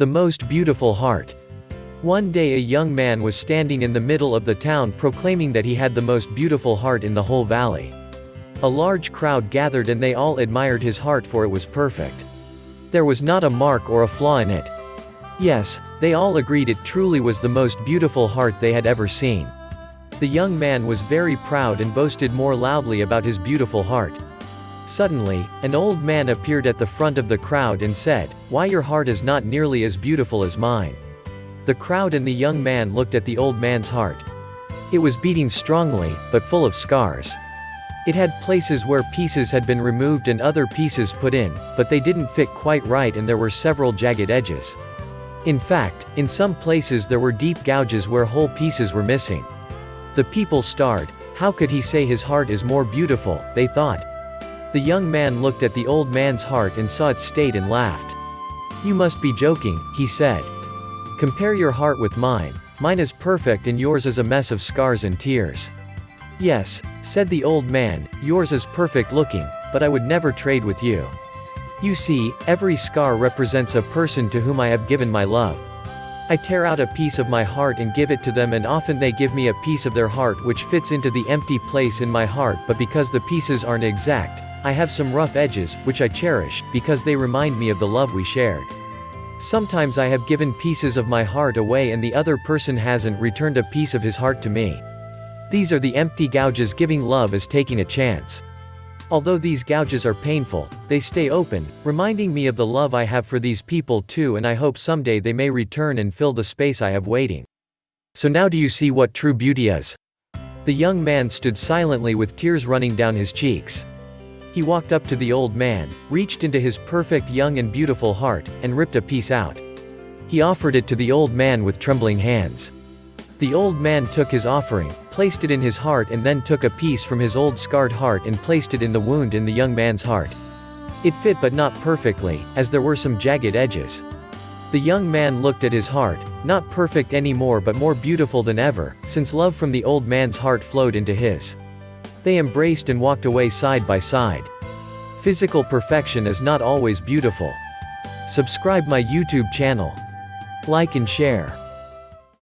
The most beautiful heart. One day a young man was standing in the middle of the town proclaiming that he had the most beautiful heart in the whole valley. A large crowd gathered and they all admired his heart, for it was perfect. There was not a mark or a flaw in it. Yes, they all agreed it truly was the most beautiful heart they had ever seen. The young man was very proud and boasted more loudly about his beautiful heart. Suddenly, an old man appeared at the front of the crowd and said, "Why, your heart is not nearly as beautiful as mine." The crowd and the young man looked at the old man's heart. It was beating strongly, but full of scars. It had places where pieces had been removed and other pieces put in, but they didn't fit quite right and there were several jagged edges. In fact, in some places there were deep gouges where whole pieces were missing. The people stared. How could he say his heart is more beautiful, they thought. The young man looked at the old man's heart and saw its state and laughed. "You must be joking," he said. "Compare your heart with mine. Mine is perfect and yours is a mess of scars and tears." "Yes," said the old man, "yours is perfect looking, but I would never trade with you. You see, every scar represents a person to whom I have given my love. I tear out a piece of my heart and give it to them, and often they give me a piece of their heart which fits into the empty place in my heart, but because the pieces aren't exact, I have some rough edges, which I cherish, because they remind me of the love we shared. Sometimes I have given pieces of my heart away and the other person hasn't returned a piece of his heart to me. These are the empty gouges. Giving love is taking a chance. Although these gouges are painful, they stay open, reminding me of the love I have for these people too, and I hope someday they may return and fill the space I have waiting. So now do you see what true beauty is?" The young man stood silently with tears running down his cheeks. He walked up to the old man, reached into his perfect young and beautiful heart, and ripped a piece out. He offered it to the old man with trembling hands. The old man took his offering, placed it in his heart, and then took a piece from his old scarred heart and placed it in the wound in the young man's heart. It fit, but not perfectly, as there were some jagged edges. The young man looked at his heart, not perfect anymore but more beautiful than ever, since love from the old man's heart flowed into his. They embraced and walked away side by side. Physical perfection is not always beautiful. Subscribe my YouTube channel. Like and share.